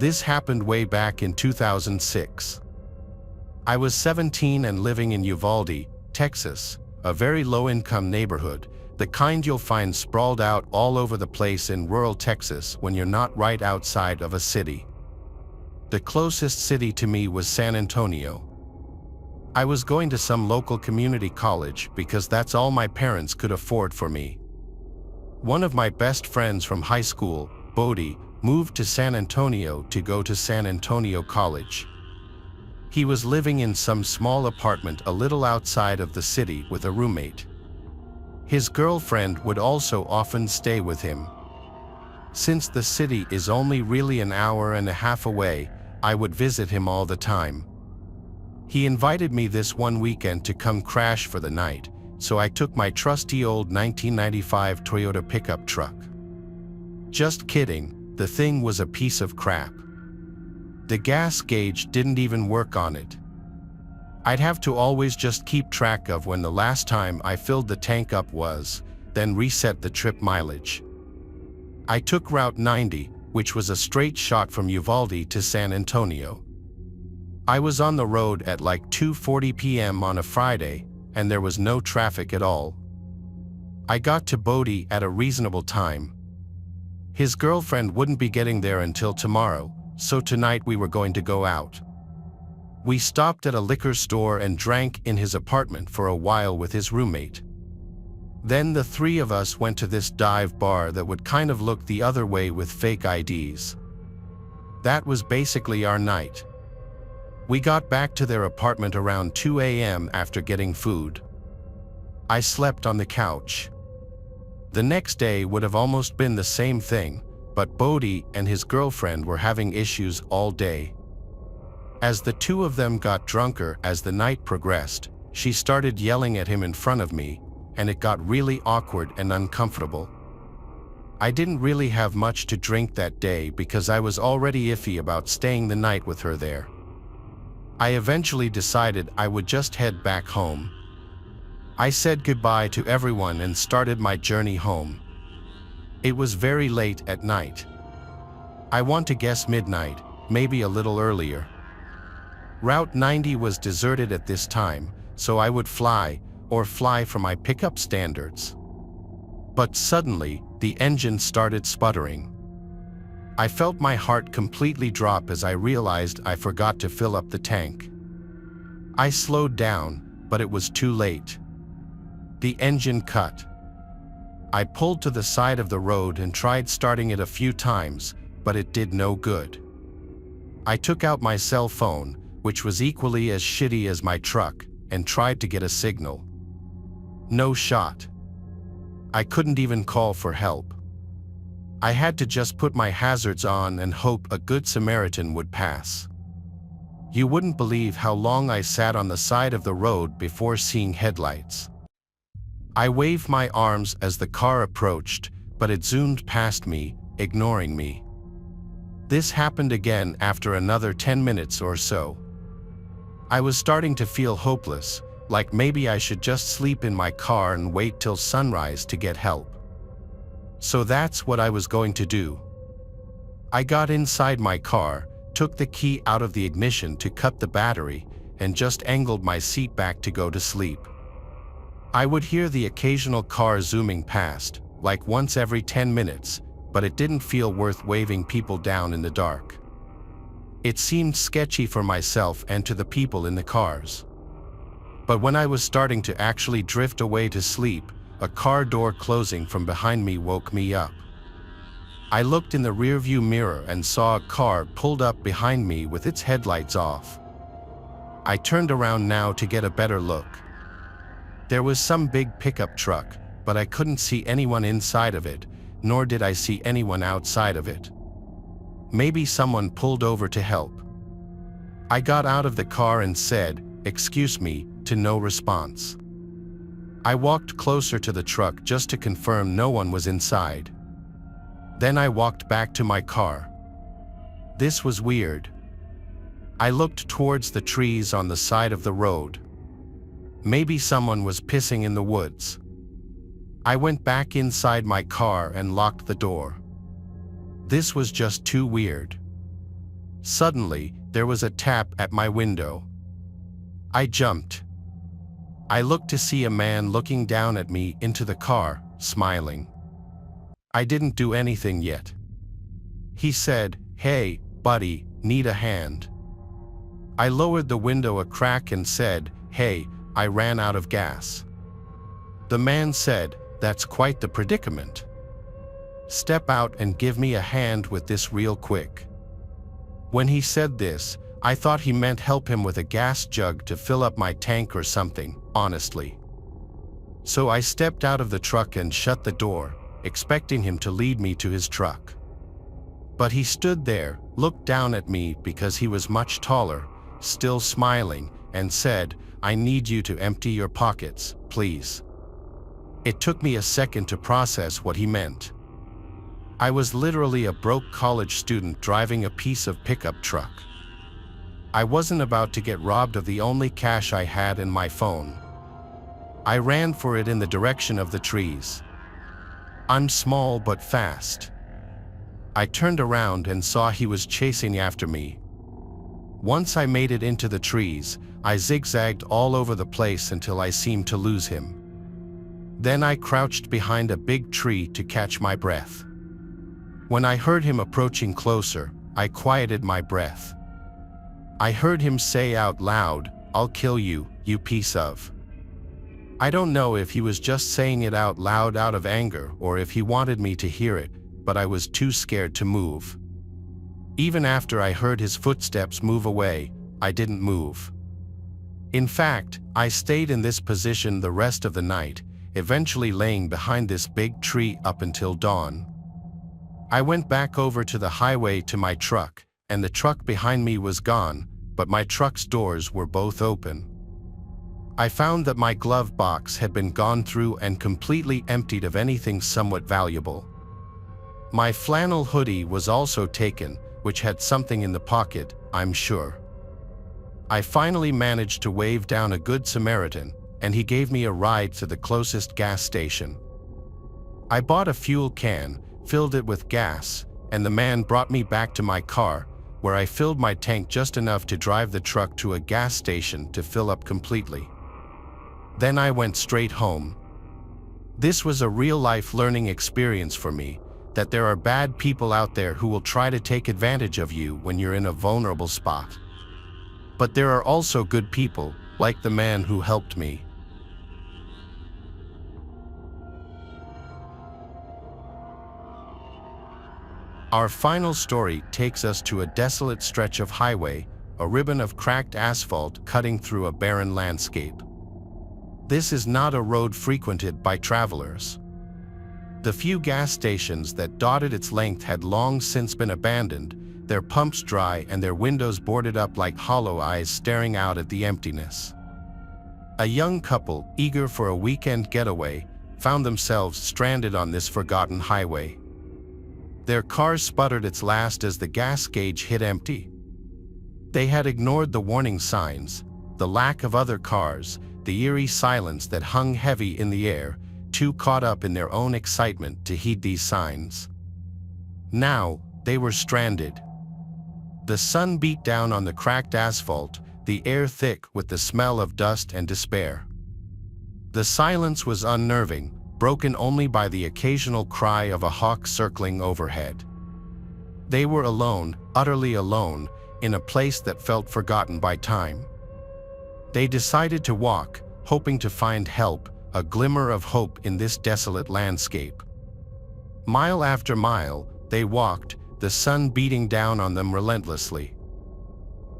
This happened way back in 2006. I was 17 and living in Uvalde, Texas, a very low-income neighborhood, the kind you'll find sprawled out all over the place in rural Texas when you're not right outside of a city. The closest city to me was San Antonio. I was going to some local community college because that's all my parents could afford for me. One of my best friends from high school, Bodie, moved to San Antonio to go to San Antonio College. He was living in some small apartment a little outside of the city with a roommate. His girlfriend would also often stay with him. Since the city is only really an hour and a half away, I would visit him all the time. He invited me this one weekend to come crash for the night, so I took my trusty old 1995 Toyota pickup truck. Just kidding, the thing was a piece of crap. The gas gauge didn't even work on it. I'd have to always just keep track of when the last time I filled the tank up was, then reset the trip mileage. I took Route 90, which was a straight shot from Uvalde to San Antonio. I was on the road at like 2:40 p.m. on a Friday, and there was no traffic at all. I got to Bodie at a reasonable time. His girlfriend wouldn't be getting there until tomorrow, so tonight we were going to go out. We stopped at a liquor store and drank in his apartment for a while with his roommate. Then the three of us went to this dive bar that would kind of look the other way with fake IDs. That was basically our night. We got back to their apartment around 2 a.m. after getting food. I slept on the couch. The next day would have almost been the same thing, but Bodie and his girlfriend were having issues all day. As the two of them got drunker as the night progressed, she started yelling at him in front of me, and it got really awkward and uncomfortable. I didn't really have much to drink that day because I was already iffy about staying the night with her there. I eventually decided I would just head back home. I said goodbye to everyone and started my journey home. It was very late at night. I want to guess midnight, maybe a little earlier. Route 90 was deserted at this time, so I would fly for my pickup standards. But suddenly, the engine started sputtering. I felt my heart completely drop as I realized I forgot to fill up the tank. I slowed down, but it was too late. The engine cut. I pulled to the side of the road and tried starting it a few times, but it did no good. I took out my cell phone, which was equally as shitty as my truck, and tried to get a signal. No shot. I couldn't even call for help. I had to just put my hazards on and hope a good Samaritan would pass. You wouldn't believe how long I sat on the side of the road before seeing headlights. I waved my arms as the car approached, but it zoomed past me, ignoring me. This happened again after another 10 minutes or so. I was starting to feel hopeless, like maybe I should just sleep in my car and wait till sunrise to get help. So that's what I was going to do. I got inside my car, took the key out of the ignition to cut the battery, and just angled my seat back to go to sleep. I would hear the occasional car zooming past, like once every 10 minutes, but it didn't feel worth waving people down in the dark. It seemed sketchy for myself and to the people in the cars. But when I was starting to actually drift away to sleep, a car door closing from behind me woke me up. I looked in the rearview mirror and saw a car pulled up behind me with its headlights off. I turned around now to get a better look. There was some big pickup truck, but I couldn't see anyone inside of it, nor did I see anyone outside of it. Maybe someone pulled over to help. I got out of the car and said, "Excuse me," to no response. I walked closer to the truck just to confirm no one was inside. Then I walked back to my car. This was weird. I looked towards the trees on the side of the road. Maybe someone was pissing in the woods. I went back inside my car and locked the door. This was just too weird. Suddenly, there was a tap at my window. I jumped. I looked to see a man looking down at me into the car, smiling. I didn't do anything yet. He said, "Hey, buddy, need a hand?" I lowered the window a crack and said, "Hey, I ran out of gas." The man said, "That's quite the predicament. Step out and give me a hand with this real quick." When he said this, I thought he meant help him with a gas jug to fill up my tank or something, honestly. So I stepped out of the truck and shut the door, expecting him to lead me to his truck. But he stood there, looked down at me because he was much taller, still smiling, and said, "I need you to empty your pockets, please." It took me a second to process what he meant. I was literally a broke college student driving a piece of pickup truck. I wasn't about to get robbed of the only cash I had in my phone. I ran for it in the direction of the trees. I'm small but fast. I turned around and saw he was chasing after me. Once I made it into the trees, I zigzagged all over the place until I seemed to lose him. Then I crouched behind a big tree to catch my breath. When I heard him approaching closer, I quieted my breath. I heard him say out loud, "I'll kill you, you piece of." I don't know if he was just saying it out loud out of anger or if he wanted me to hear it, but I was too scared to move. Even after I heard his footsteps move away, I didn't move. In fact, I stayed in this position the rest of the night, eventually laying behind this big tree up until dawn. I went back over to the highway to my truck, and the truck behind me was gone, but my truck's doors were both open. I found that my glove box had been gone through and completely emptied of anything somewhat valuable. My flannel hoodie was also taken, which had something in the pocket, I'm sure. I finally managed to wave down a good Samaritan, and he gave me a ride to the closest gas station. I bought a fuel can, filled it with gas, and the man brought me back to my car, where I filled my tank just enough to drive the truck to a gas station to fill up completely. Then I went straight home. This was a real-life learning experience for me, that there are bad people out there who will try to take advantage of you when you're in a vulnerable spot. But there are also good people, like the man who helped me. Our final story takes us to a desolate stretch of highway, a ribbon of cracked asphalt cutting through a barren landscape. This is not a road frequented by travelers. The few gas stations that dotted its length had long since been abandoned, their pumps dry and their windows boarded up like hollow eyes staring out at the emptiness. A young couple, eager for a weekend getaway, found themselves stranded on this forgotten highway. Their car sputtered its last as the gas gauge hit empty. They had ignored the warning signs, the lack of other cars, the eerie silence that hung heavy in the air, too caught up in their own excitement to heed these signs. Now, they were stranded. The sun beat down on the cracked asphalt, the air thick with the smell of dust and despair. The silence was unnerving, broken only by the occasional cry of a hawk circling overhead. They were alone, utterly alone, in a place that felt forgotten by time. They decided to walk, hoping to find help, a glimmer of hope in this desolate landscape. Mile after mile, they walked, the sun beating down on them relentlessly.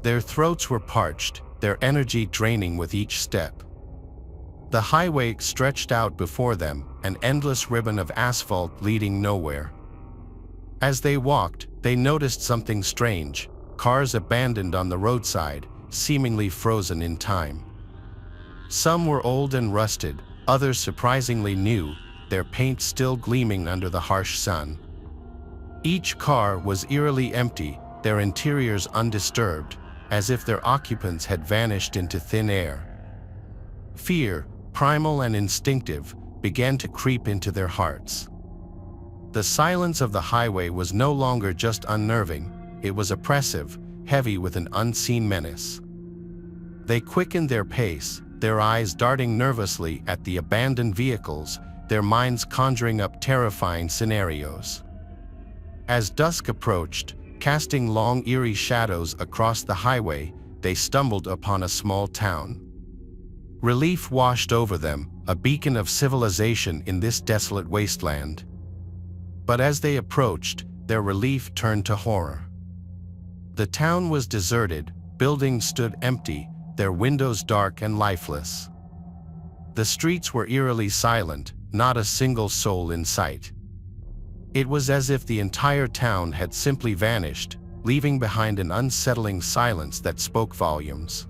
Their throats were parched, their energy draining with each step. The highway stretched out before them, an endless ribbon of asphalt leading nowhere. As they walked, they noticed something strange, cars abandoned on the roadside, seemingly frozen in time. Some were old and rusted, others surprisingly new, their paint still gleaming under the harsh sun. Each car was eerily empty, their interiors undisturbed, as if their occupants had vanished into thin air. Fear, primal and instinctive, began to creep into their hearts. The silence of the highway was no longer just unnerving, it was oppressive, heavy with an unseen menace. They quickened their pace, their eyes darting nervously at the abandoned vehicles, their minds conjuring up terrifying scenarios. As dusk approached, casting long eerie shadows across the highway, they stumbled upon a small town. Relief washed over them, a beacon of civilization in this desolate wasteland. But as they approached, their relief turned to horror. The town was deserted, buildings stood empty, their windows dark and lifeless. The streets were eerily silent, not a single soul in sight. It was as if the entire town had simply vanished, leaving behind an unsettling silence that spoke volumes.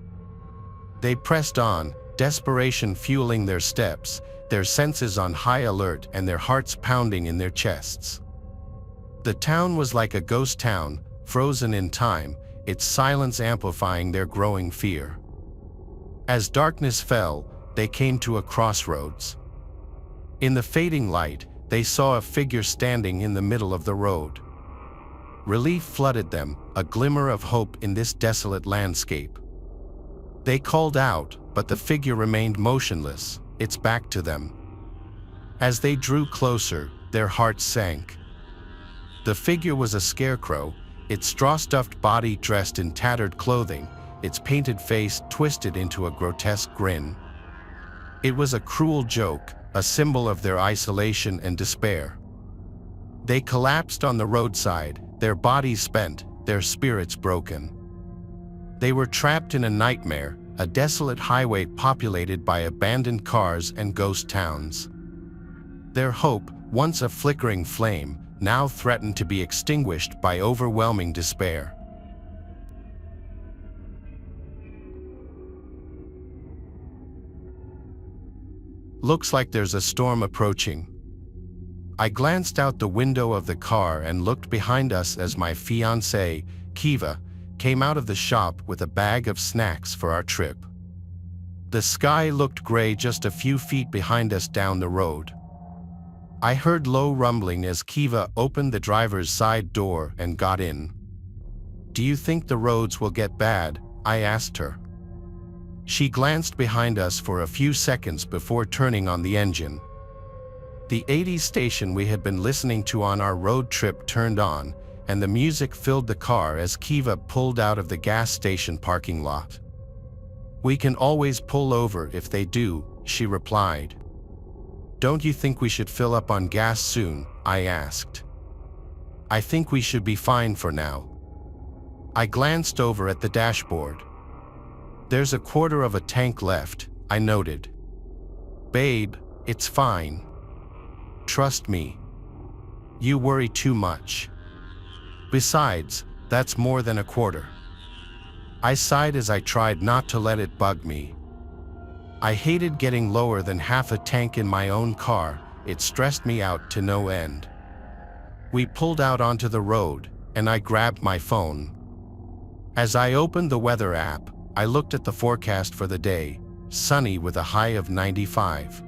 They pressed on, desperation fueling their steps, their senses on high alert and their hearts pounding in their chests. The town was like a ghost town, frozen in time, its silence amplifying their growing fear. As darkness fell, they came to a crossroads. In the fading light, they saw a figure standing in the middle of the road. Relief flooded them, a glimmer of hope in this desolate landscape. They called out, but the figure remained motionless, its back to them. As they drew closer, their hearts sank. The figure was a scarecrow, its straw-stuffed body dressed in tattered clothing, its painted face twisted into a grotesque grin. It was a cruel joke, a symbol of their isolation and despair. They collapsed on the roadside, their bodies spent, their spirits broken. They were trapped in a nightmare, a desolate highway populated by abandoned cars and ghost towns. Their hope, once a flickering flame, now threatened to be extinguished by overwhelming despair. Looks like there's a storm approaching. I glanced out the window of the car and looked behind us as my fiancée, Kiva, came out of the shop with a bag of snacks for our trip. The sky looked gray just a few feet behind us down the road. I heard low rumbling as Kiva opened the driver's side door and got in. "Do you think the roads will get bad?" I asked her. She glanced behind us for a few seconds before turning on the engine. The 80s station we had been listening to on our road trip turned on, and the music filled the car as Kiva pulled out of the gas station parking lot. "We can always pull over if they do," she replied. "Don't you think we should fill up on gas soon?" I asked. "I think we should be fine for now." I glanced over at the dashboard. "There's a quarter of a tank left," I noted. "Babe, it's fine. Trust me. You worry too much. Besides, that's more than a quarter." I sighed as I tried not to let it bug me. I hated getting lower than half a tank in my own car, it stressed me out to no end. We pulled out onto the road, and I grabbed my phone. As I opened the weather app, I looked at the forecast for the day, sunny with a high of 95.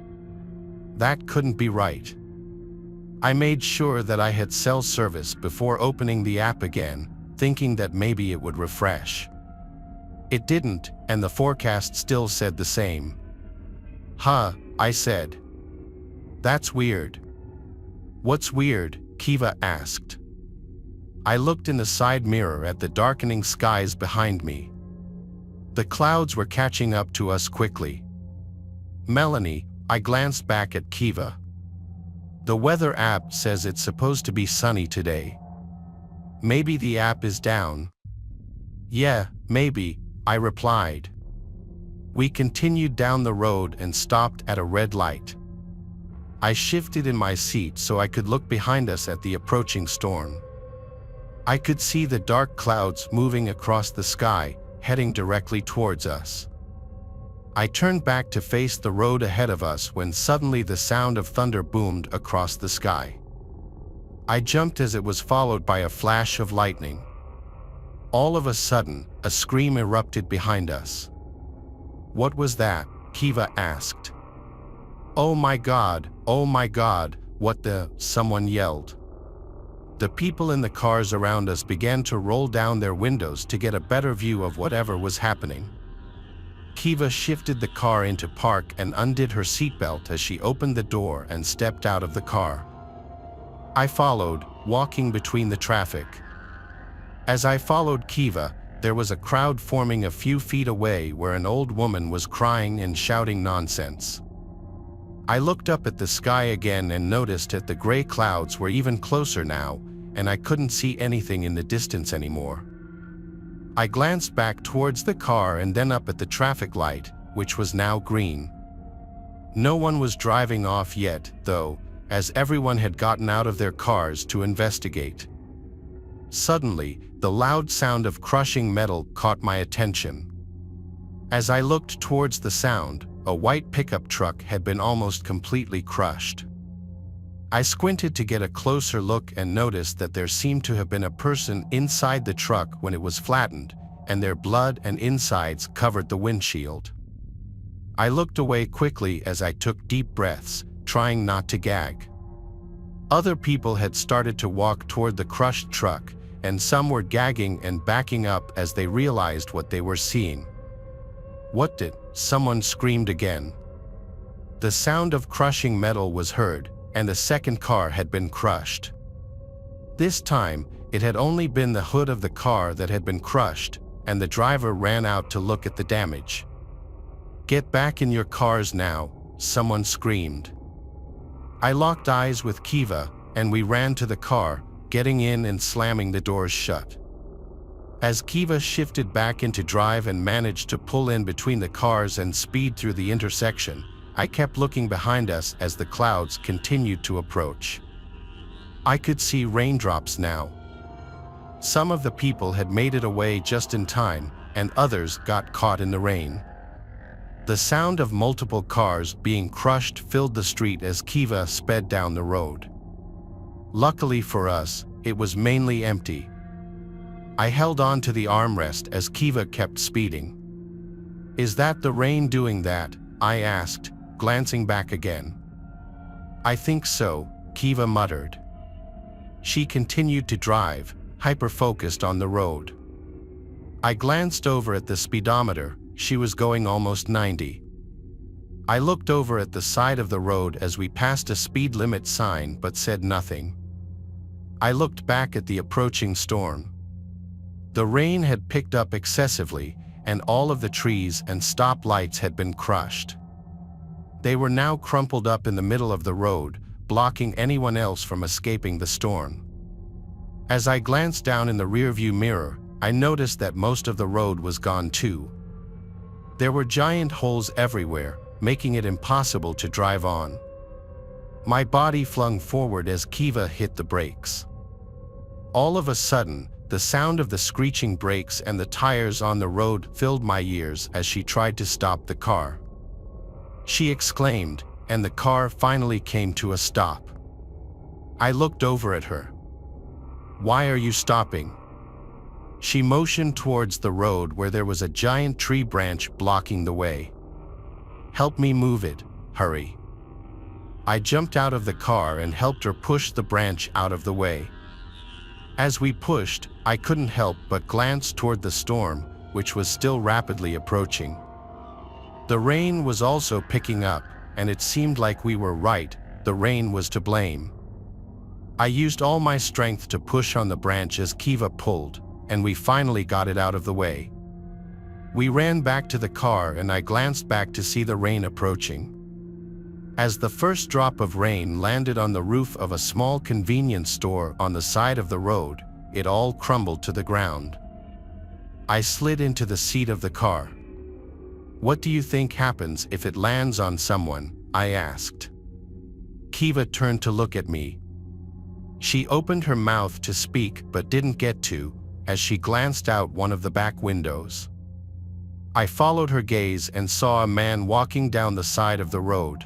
That couldn't be right. I made sure that I had cell service before opening the app again, thinking that maybe it would refresh. It didn't, and the forecast still said the same. "Huh," I said. "That's weird." "What's weird?" Kiva asked. I looked in the side mirror at the darkening skies behind me. The clouds were catching up to us quickly. "Melanie," I glanced back at Kiva. "The weather app says it's supposed to be sunny today. Maybe the app is down." "Yeah, maybe," I replied. We continued down the road and stopped at a red light. I shifted in my seat so I could look behind us at the approaching storm. I could see the dark clouds moving across the sky, heading directly towards us. I turned back to face the road ahead of us when suddenly the sound of thunder boomed across the sky. I jumped as it was followed by a flash of lightning. All of a sudden, a scream erupted behind us. "What was that?" Kiva asked. "Oh my God, what the," someone yelled. The people in the cars around us began to roll down their windows to get a better view of whatever was happening. Kiva shifted the car into park and undid her seatbelt as she opened the door and stepped out of the car. I followed, walking between the traffic. As I followed Kiva, there was a crowd forming a few feet away where an old woman was crying and shouting nonsense. I looked up at the sky again and noticed that the gray clouds were even closer now, and I couldn't see anything in the distance anymore. I glanced back towards the car and then up at the traffic light, which was now green. No one was driving off yet, though, as everyone had gotten out of their cars to investigate. Suddenly, the loud sound of crushing metal caught my attention. As I looked towards the sound, a white pickup truck had been almost completely crushed. I squinted to get a closer look and noticed that there seemed to have been a person inside the truck when it was flattened, and their blood and insides covered the windshield. I looked away quickly as I took deep breaths, trying not to gag. Other people had started to walk toward the crushed truck, and some were gagging and backing up as they realized what they were seeing. "What did?" Someone screamed again. The sound of crushing metal was heard, and the second car had been crushed. This time, it had only been the hood of the car that had been crushed, and the driver ran out to look at the damage. "Get back in your cars now," someone screamed. I locked eyes with Kiva, and we ran to the car, getting in and slamming the doors shut. As Kiva shifted back into drive and managed to pull in between the cars and speed through the intersection, I kept looking behind us as the clouds continued to approach. I could see raindrops now. Some of the people had made it away just in time, and others got caught in the rain. The sound of multiple cars being crushed filled the street as Kiva sped down the road. Luckily for us, it was mainly empty. I held on to the armrest as Kiva kept speeding. "Is that the rain doing that?" I asked, glancing back again. "I think so," Kiva muttered. She continued to drive, hyper-focused on the road. I glanced over at the speedometer. She was going almost 90. I looked over at the side of the road as we passed a speed limit sign but said nothing. I looked back at the approaching storm. The rain had picked up excessively, and all of the trees and stop lights had been crushed. They were now crumpled up in the middle of the road, blocking anyone else from escaping the storm. As I glanced down in the rearview mirror, I noticed that most of the road was gone too. There were giant holes everywhere, making it impossible to drive on. My body flung forward as Kiva hit the brakes. All of a sudden, the sound of the screeching brakes and the tires on the road filled my ears as she tried to stop the car. She exclaimed, and the car finally came to a stop. I looked over at her. "Why are you stopping?" She motioned towards the road where there was a giant tree branch blocking the way. "Help me move it, hurry." I jumped out of the car and helped her push the branch out of the way. As we pushed, I couldn't help but glance toward the storm, which was still rapidly approaching. The rain was also picking up, and it seemed like we were right, the rain was to blame. I used all my strength to push on the branch as Kiva pulled, and we finally got it out of the way. We ran back to the car and I glanced back to see the rain approaching. As the first drop of rain landed on the roof of a small convenience store on the side of the road, it all crumbled to the ground. I slid into the seat of the car. "What do you think happens if it lands on someone?" I asked. Kiva turned to look at me. She opened her mouth to speak but didn't get to, as she glanced out one of the back windows. I followed her gaze and saw a man walking down the side of the road.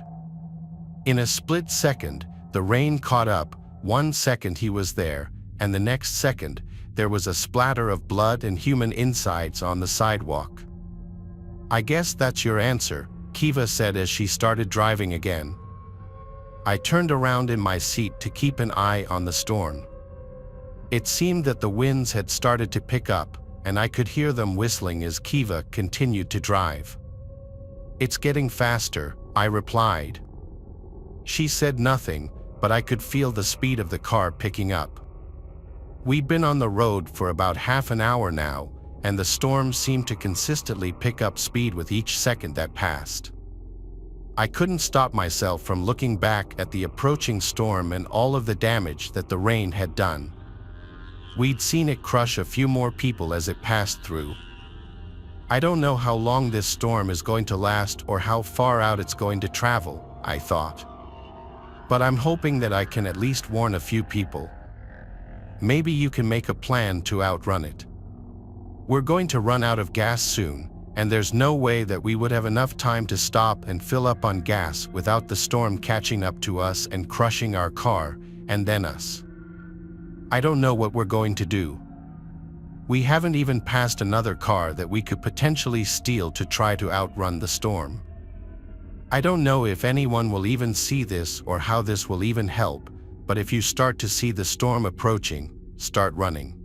In a split second, the rain caught up. 1 second he was there, and the next second, there was a splatter of blood and human insides on the sidewalk. "I guess that's your answer," Kiva said as she started driving again. I turned around in my seat to keep an eye on the storm. It seemed that the winds had started to pick up, and I could hear them whistling as Kiva continued to drive. "It's getting faster," I replied. She said nothing, but I could feel the speed of the car picking up. We'd been on the road for about half an hour now, and the storm seemed to consistently pick up speed with each second that passed. I couldn't stop myself from looking back at the approaching storm and all of the damage that the rain had done. We'd seen it crush a few more people as it passed through. I don't know how long this storm is going to last or how far out it's going to travel, I thought. But I'm hoping that I can at least warn a few people. Maybe you can make a plan to outrun it. We're going to run out of gas soon, and there's no way that we would have enough time to stop and fill up on gas without the storm catching up to us and crushing our car, and then us. I don't know what we're going to do. We haven't even passed another car that we could potentially steal to try to outrun the storm. I don't know if anyone will even see this or how this will even help, but if you start to see the storm approaching, start running.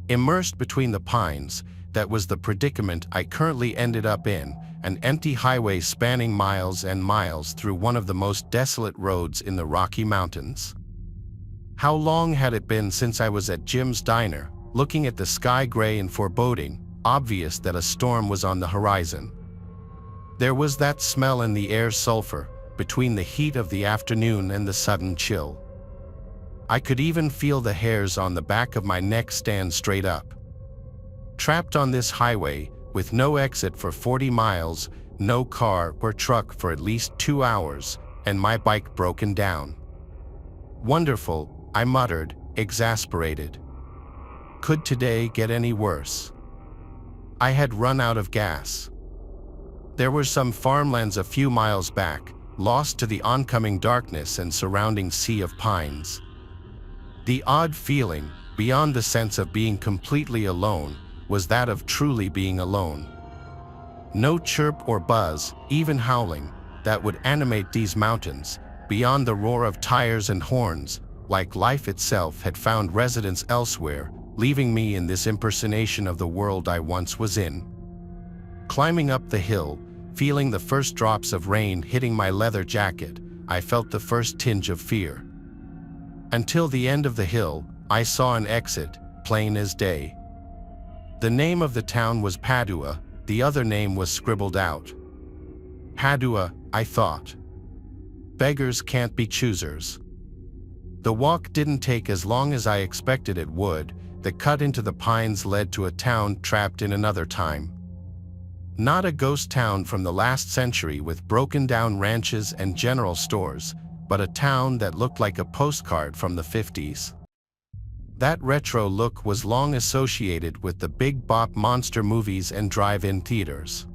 Immersed between the pines, that was the predicament I currently ended up in, an empty highway spanning miles and miles through one of the most desolate roads in the Rocky Mountains. How long had it been since I was at Jim's diner, looking at the sky gray and foreboding, obvious that a storm was on the horizon. There was that smell in the air, sulfur, between the heat of the afternoon and the sudden chill. I could even feel the hairs on the back of my neck stand straight up. Trapped on this highway, with no exit for 40 miles, no car or truck for at least 2 hours, and my bike broken down. Wonderful, I muttered, exasperated. Could today get any worse? I had run out of gas. There were some farmlands a few miles back, lost to the oncoming darkness and surrounding sea of pines. The odd feeling, beyond the sense of being completely alone, was that of truly being alone. No chirp or buzz, even howling, that would animate these mountains, beyond the roar of tires and horns, like life itself had found residence elsewhere, leaving me in this impersonation of the world I once was in. Climbing up the hill, feeling the first drops of rain hitting my leather jacket, I felt the first tinge of fear. Until the end of the hill, I saw an exit, plain as day. The name of the town was Padua, the other name was scribbled out. Padua, I thought. Beggars can't be choosers. The walk didn't take as long as I expected it would. The cut into the pines led to a town trapped in another time. Not a ghost town from the last century with broken-down ranches and general stores, but a town that looked like a postcard from the 50s. That retro look was long associated with the big bop monster movies and drive-in theaters.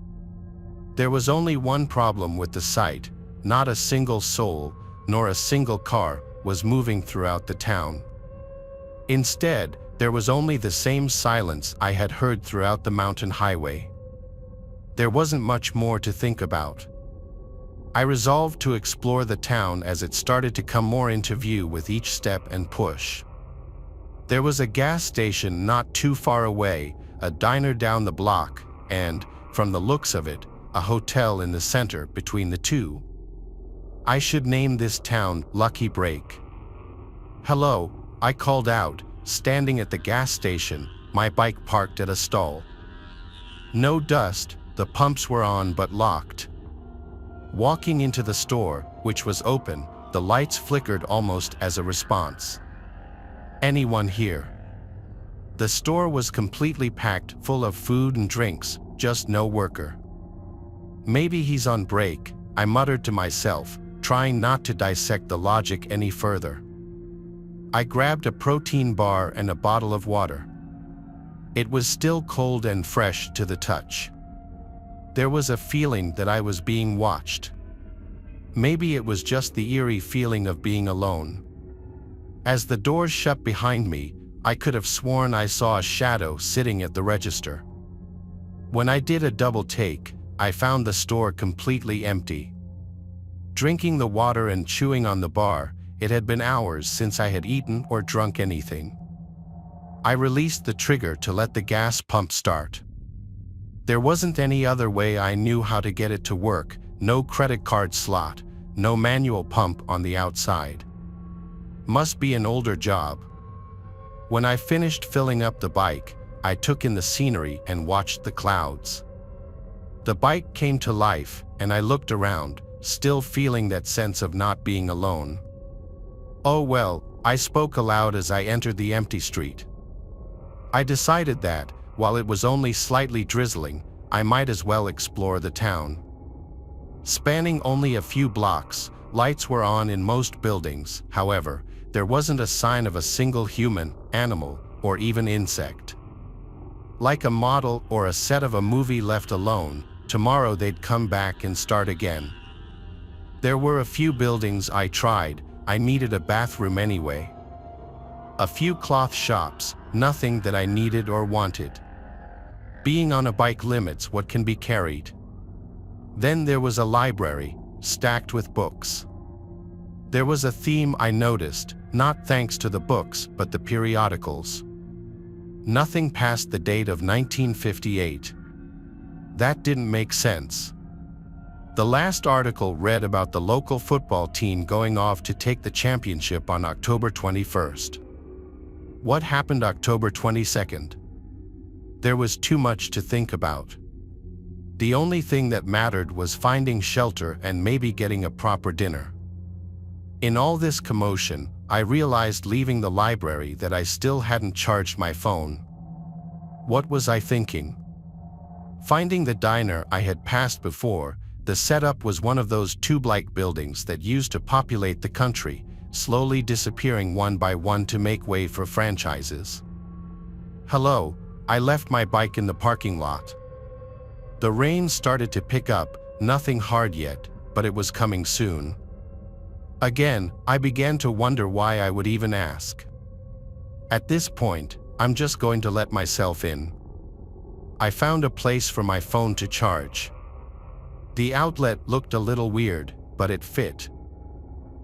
There was only one problem with the site: not a single soul, nor a single car, was moving throughout the town. Instead, there was only the same silence I had heard throughout the mountain highway. There wasn't much more to think about. I resolved to explore the town as it started to come more into view with each step and push. There was a gas station not too far away, a diner down the block, and, from the looks of it, a hotel in the center between the two. I should name this town Lucky Break. "Hello," I called out, standing at the gas station, my bike parked at a stall. No dust, the pumps were on but locked. Walking into the store, which was open, the lights flickered almost as a response. Anyone here? The store was completely packed full of food and drinks, just no worker. Maybe he's on break, I muttered to myself, trying not to dissect the logic any further. I grabbed a protein bar and a bottle of water. It was still cold and fresh to the touch. There was a feeling that I was being watched. Maybe it was just the eerie feeling of being alone. As the doors shut behind me, I could have sworn I saw a shadow sitting at the register. When I did a double take, I found the store completely empty. Drinking the water and chewing on the bar, it had been hours since I had eaten or drunk anything. I released the trigger to let the gas pump start. There wasn't any other way I knew how to get it to work, no credit card slot, no manual pump on the outside. Must be an older job. When I finished filling up the bike, I took in the scenery and watched the clouds. The bike came to life, and I looked around, still feeling that sense of not being alone. "Oh well," I spoke aloud as I entered the empty street. I decided that, while it was only slightly drizzling, I might as well explore the town. Spanning only a few blocks, lights were on in most buildings. However, there wasn't a sign of a single human, animal, or even insect. Like a model or a set of a movie left alone, tomorrow they'd come back and start again. There were a few buildings I tried. I needed a bathroom anyway. A few cloth shops, nothing that I needed or wanted. Being on a bike limits what can be carried. Then there was a library, stacked with books. There was a theme I noticed, not thanks to the books but the periodicals. Nothing past the date of 1958. That didn't make sense. The last article read about the local football team going off to take the championship on October 21st. What happened October 22nd? There was too much to think about. The only thing that mattered was finding shelter and maybe getting a proper dinner. In all this commotion, I realized leaving the library that I still hadn't charged my phone. What was I thinking? Finding the diner I had passed before, the setup was one of those tube-like buildings that used to populate the country, slowly disappearing one by one to make way for franchises. Hello, I left my bike in the parking lot. The rain started to pick up, nothing hard yet, but it was coming soon. Again, I began to wonder why I would even ask. At this point, I'm just going to let myself in. I found a place for my phone to charge. The outlet looked a little weird, but it fit.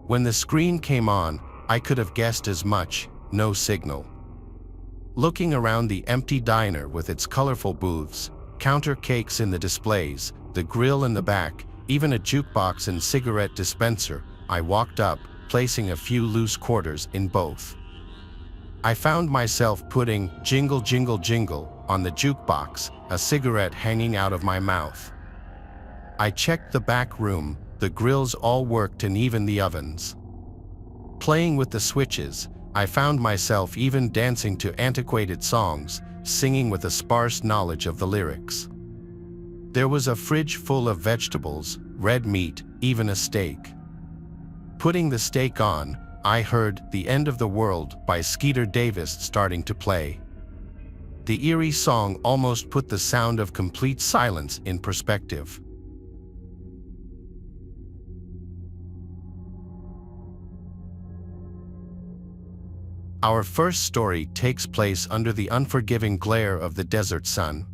When the screen came on, I could have guessed as much, no signal. Looking around the empty diner with its colorful booths, counter cakes in the displays, the grill in the back, even a jukebox and cigarette dispenser, I walked up, placing a few loose quarters in both. I found myself putting "Jingle Jingle Jingle" on the jukebox, a cigarette hanging out of my mouth. I checked the back room, the grills all worked and even the ovens. Playing with the switches, I found myself even dancing to antiquated songs, singing with a sparse knowledge of the lyrics. There was a fridge full of vegetables, red meat, even a steak. Putting the steak on, I heard "The End of the World" by Skeeter Davis starting to play. The eerie song almost put the sound of complete silence in perspective. Our first story takes place under the unforgiving glare of the desert sun.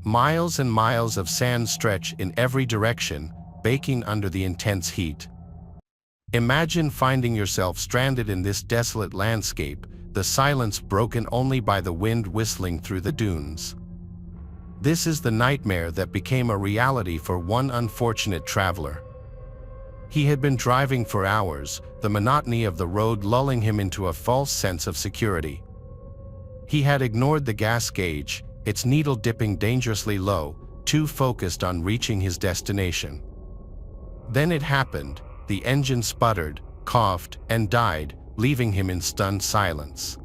Miles and miles of sand stretch in every direction, baking under the intense heat. Imagine finding yourself stranded in this desolate landscape, the silence broken only by the wind whistling through the dunes. This is the nightmare that became a reality for one unfortunate traveler. He had been driving for hours, the monotony of the road lulling him into a false sense of security. He had ignored the gas gauge, its needle dipping dangerously low, too focused on reaching his destination. Then it happened. The engine sputtered, coughed, and died, leaving him in stunned silence.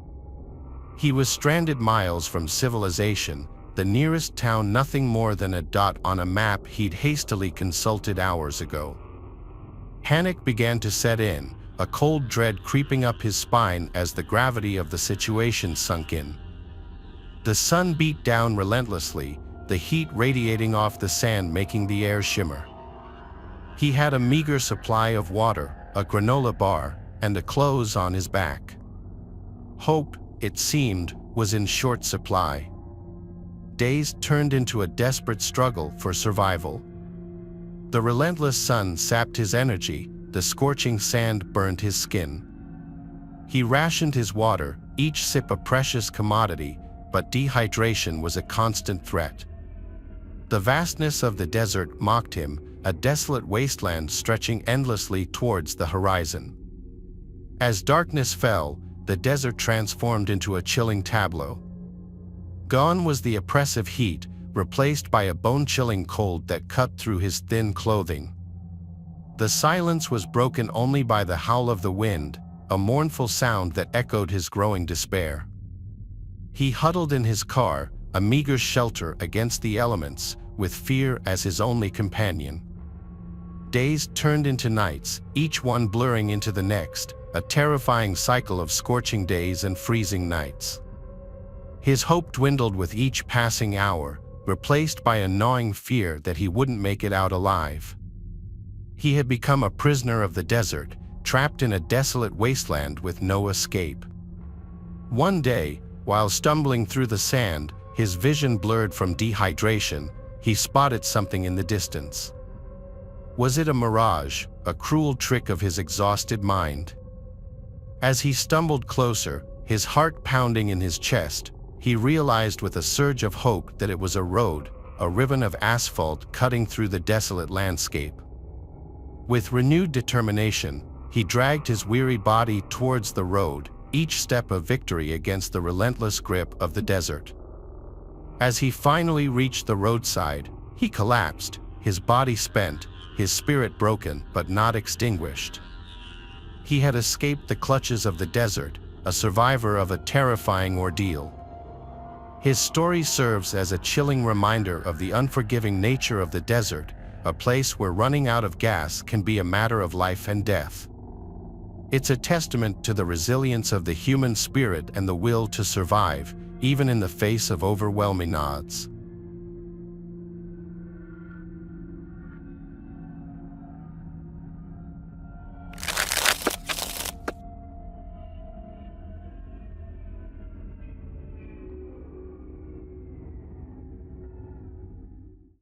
He was stranded miles from civilization, the nearest town nothing more than a dot on a map he'd hastily consulted hours ago. Panic began to set in, a cold dread creeping up his spine as the gravity of the situation sunk in. The sun beat down relentlessly, the heat radiating off the sand making the air shimmer. He had a meager supply of water, a granola bar, and the clothes on his back. Hope, it seemed, was in short supply. Days turned into a desperate struggle for survival. The relentless sun sapped his energy, the scorching sand burned his skin. He rationed his water, each sip a precious commodity, but dehydration was a constant threat. The vastness of the desert mocked him, a desolate wasteland stretching endlessly towards the horizon. As darkness fell, the desert transformed into a chilling tableau. Gone was the oppressive heat, replaced by a bone-chilling cold that cut through his thin clothing. The silence was broken only by the howl of the wind, a mournful sound that echoed his growing despair. He huddled in his car, a meager shelter against the elements, with fear as his only companion. Days turned into nights, each one blurring into the next, a terrifying cycle of scorching days and freezing nights. His hope dwindled with each passing hour, replaced by a gnawing fear that he wouldn't make it out alive. He had become a prisoner of the desert, trapped in a desolate wasteland with no escape. One day, while stumbling through the sand, his vision blurred from dehydration, he spotted something in the distance. Was it a mirage, a cruel trick of his exhausted mind? As he stumbled closer, his heart pounding in his chest, he realized with a surge of hope that it was a road, a ribbon of asphalt cutting through the desolate landscape. With renewed determination, he dragged his weary body towards the road, each step a victory against the relentless grip of the desert. As he finally reached the roadside, he collapsed, his body spent, his spirit broken but not extinguished. He had escaped the clutches of the desert, a survivor of a terrifying ordeal. His story serves as a chilling reminder of the unforgiving nature of the desert, a place where running out of gas can be a matter of life and death. It's a testament to the resilience of the human spirit and the will to survive, even in the face of overwhelming odds.